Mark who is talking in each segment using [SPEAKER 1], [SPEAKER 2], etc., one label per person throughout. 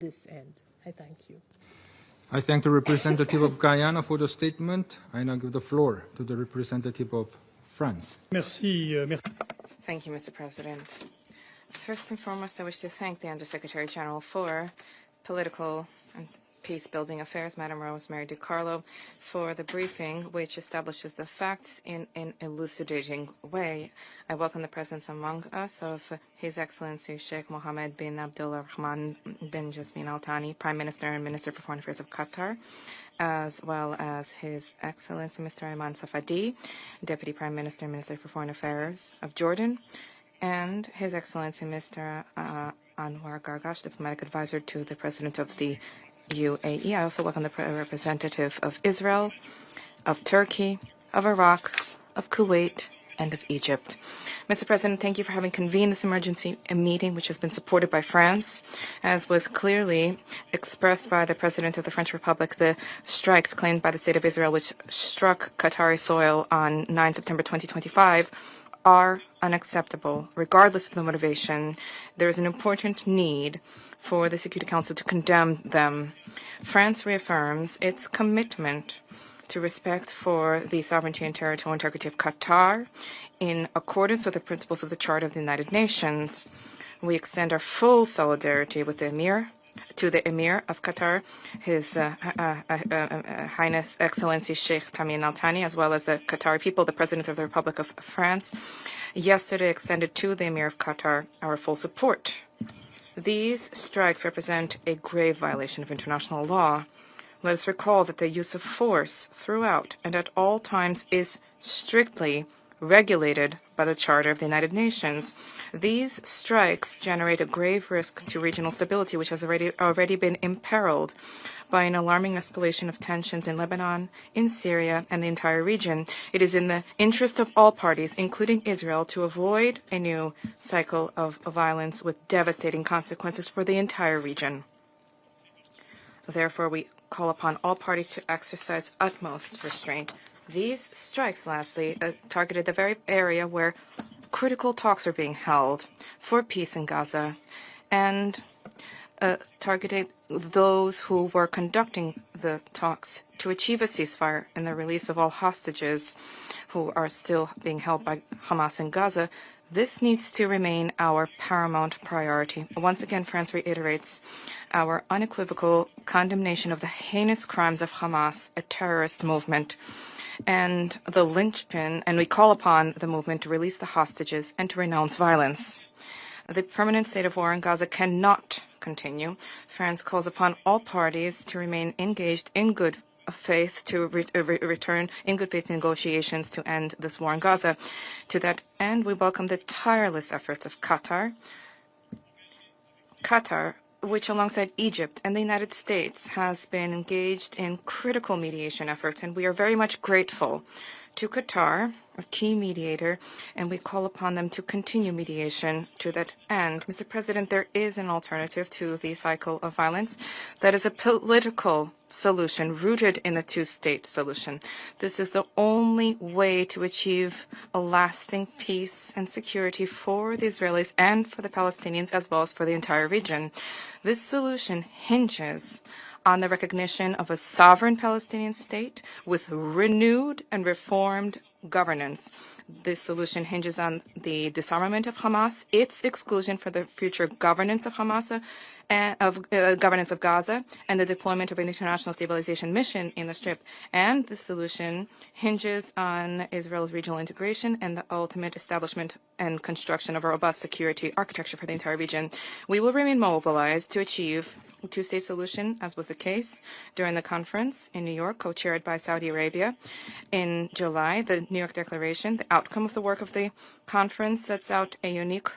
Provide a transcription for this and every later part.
[SPEAKER 1] this end. I thank you.
[SPEAKER 2] I thank the representative of Guyana for the statement. I now give the floor to the representative of France.
[SPEAKER 3] Merci.
[SPEAKER 4] Thank you, Mr. President. First and foremost, I wish to thank the Undersecretary General for Political and Peace-Building Affairs, Madam Rosemary DiCarlo, for the briefing, which establishes the facts in an elucidating way. I welcome the presence among us of His Excellency Sheikh Mohammed bin Abdulrahman bin Jasmin Al-Thani, Prime Minister and Minister for Foreign Affairs of Qatar, as well as His Excellency Mr. Ayman Safadi, Deputy Prime Minister and Minister for Foreign Affairs of Jordan, and His Excellency Mr. Anwar Gargash, Diplomatic Advisor to the President of the UAE. I also welcome the representative of Israel, of Turkey, of Iraq, of Kuwait, and of Egypt. Mr. President, thank you for having convened this emergency meeting, which has been supported by France, as was clearly expressed by the President of the French Republic. The strikes claimed by the State of Israel, which struck Qatari soil on 9 September 2025, are unacceptable, regardless of the motivation. There is an important need for the Security Council to condemn them. France reaffirms its commitment to respect for the sovereignty and territorial integrity of Qatar in accordance with the principles of the Charter of the United Nations. We extend our full solidarity with the Emir, to the Emir of Qatar, His Highness Excellency Sheikh Mohammed Al-Thani, as well as the Qatari people. The President of the Republic of France yesterday extended to the Emir of Qatar our full support. These strikes represent a grave violation of international law. Let us recall that the use of force throughout and at all times is strictly regulated by the Charter of the United Nations. These strikes generate a grave risk to regional stability, which has already been imperiled by an alarming escalation of tensions in Lebanon, in Syria, and the entire region. It is in the interest of all parties, including Israel, to avoid a new cycle of violence with devastating consequences for the entire region. Therefore, we call upon all parties to exercise utmost restraint. These strikes, lastly, targeted the very area where critical talks are being held for peace in Gaza, and targeted those who were conducting the talks to achieve a ceasefire and the release of all hostages who are still being held by Hamas in Gaza. This needs to remain our paramount priority. Once again, France reiterates our unequivocal condemnation of the heinous crimes of Hamas, a terrorist movement, and the linchpin, and we call upon the movement to release the hostages and to renounce violence. The permanent state of war in Gaza cannot continue. France calls upon all parties to remain engaged in good faith, to return in good faith negotiations to end this war in Gaza. To that end, we welcome the tireless efforts of Qatar, which alongside Egypt and the United States has been engaged in critical mediation efforts, and we are very much grateful to Qatar, a key mediator, and we call upon them to continue mediation to that end. Mr. President, there is an alternative to the cycle of violence that is a political solution rooted in the two-state solution. This is the only way to achieve a lasting peace and security for the Israelis and for the Palestinians, as well as for the entire region. This solution hinges on the recognition of a sovereign Palestinian state with renewed and reformed governance. This solution hinges on the disarmament of Hamas, its exclusion for the future governance of Hamas, governance of Gaza, and the deployment of an international stabilization mission in the Strip. And the solution hinges on Israel's regional integration and the ultimate establishment and construction of a robust security architecture for the entire region. We will remain mobilized to achieve a two-state solution, as was the case during the conference in New York, co-chaired by Saudi Arabia. In July, the New York Declaration, the outcome of the work of the conference, sets out a unique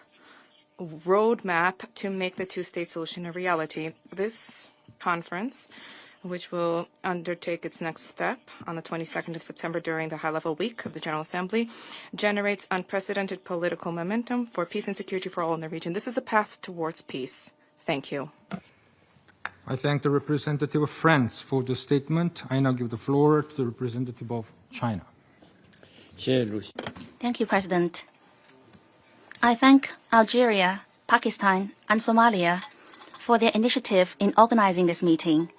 [SPEAKER 4] roadmap to make the two-state solution a reality. This conference, which will undertake its next step on the 22nd of September during the high-level week of the General Assembly, generates unprecedented political momentum for peace and security for all in the region. This is a path towards peace. Thank you.
[SPEAKER 2] I thank the representative of France for the statement. I now give the floor to the representative of China.
[SPEAKER 5] Thank you, President. I thank Algeria, Pakistan, and Somalia
[SPEAKER 3] for their initiative in organizing this meeting.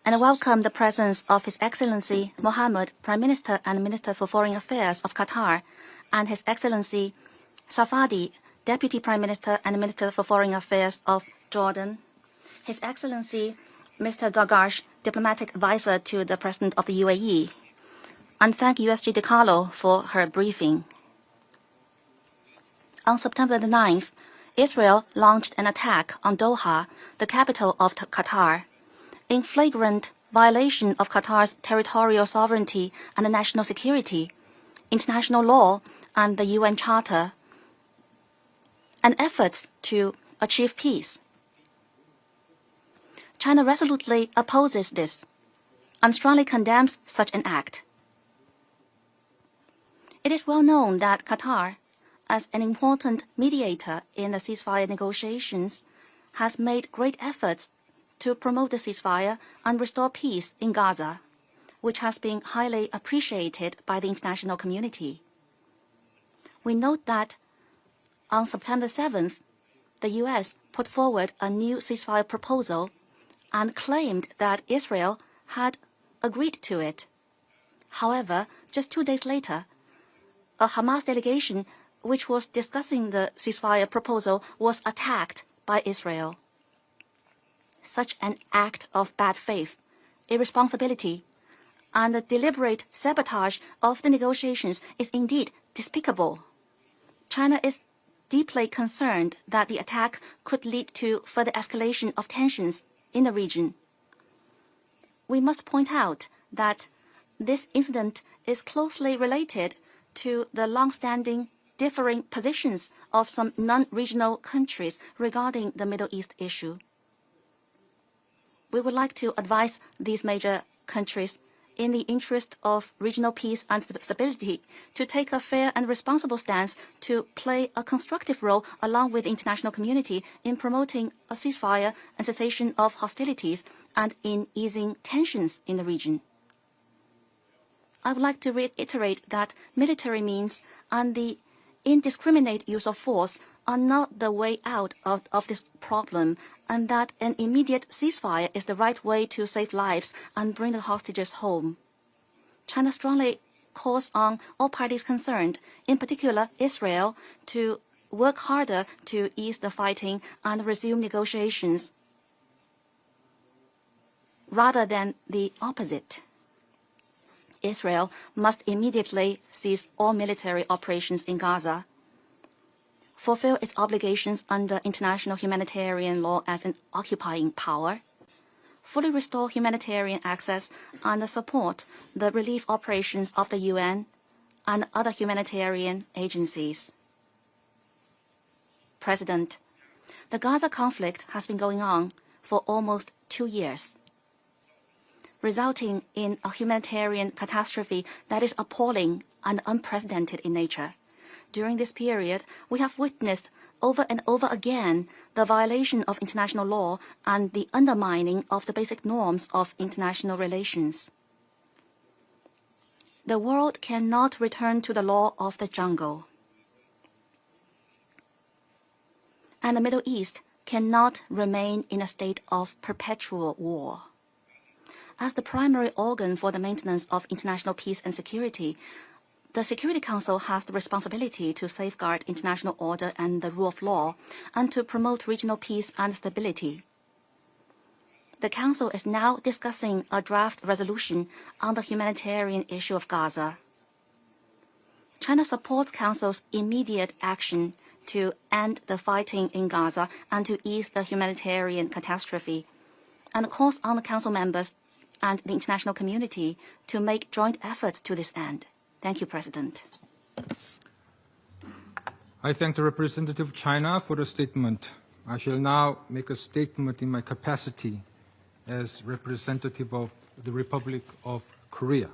[SPEAKER 3] And I welcome the presence of His Excellency Mohammed, Prime Minister and Minister for Foreign Affairs of Qatar, and His Excellency Safadi, Deputy Prime Minister and Minister for Foreign Affairs of Jordan, His Excellency Mr. Gargash, Diplomatic Advisor to the President of the UAE, and thank USG DiCarlo for her briefing. On September the 9th, Israel launched an attack on Doha, the capital of Qatar, in flagrant violation of Qatar's territorial sovereignty and national security, international law, and the UN Charter, and efforts to achieve peace. China resolutely opposes this and strongly condemns such an act. It is well known that Qatar, as an important mediator in the ceasefire negotiations, has made great efforts to promote the ceasefire and restore peace in Gaza, which has been highly appreciated by the international community. We note that on September 7th, the U.S. put forward a new ceasefire proposal and claimed that Israel had agreed to it. However, just 2 days later, a Hamas delegation which was discussing the ceasefire proposal was attacked by Israel. Such an act of bad faith, irresponsibility, and the deliberate sabotage of the negotiations is indeed despicable. China is deeply concerned that the attack could lead to further escalation of tensions in the region. We must point out that this incident is closely related to the long-standing differing positions of some non-regional countries regarding the Middle East issue. We would like to advise these major countries, in the interest of regional peace and stability, to take a fair and responsible stance to play a constructive role along with the international community in promoting a ceasefire and cessation of hostilities and in easing tensions in the region. I would like to reiterate that military means and the indiscriminate use of force are not the way out of this problem, and that an immediate ceasefire is the right way to save lives and bring the hostages home. China strongly calls on all parties concerned, in particular Israel, to work harder to ease the fighting and resume negotiations, rather than the opposite. Israel must immediately cease all military operations in Gaza, fulfill its obligations under international humanitarian law as an occupying power, fully restore humanitarian access, and support the relief operations of the UN and other humanitarian agencies. President, the Gaza conflict has been going on for almost 2 years, resulting in a humanitarian catastrophe that is appalling and unprecedented in nature. During this period, we have witnessed over and over again the violation of international law and the undermining of the basic norms of international relations. The world cannot return to the law of the jungle, and the Middle East cannot remain in a state of perpetual war. As the primary organ for the maintenance of international peace and security, the Security Council has the responsibility to safeguard international order and the rule of law, and to promote regional peace and stability. The Council is now discussing a draft resolution on the humanitarian issue of Gaza. China supports Council's immediate action to end the fighting in Gaza and to ease the humanitarian catastrophe, and calls on the Council members and the international community to make joint efforts to this end. Thank you, President.
[SPEAKER 2] I thank the representative of China for the statement. I shall now make a statement in my capacity as representative of the Republic of Korea.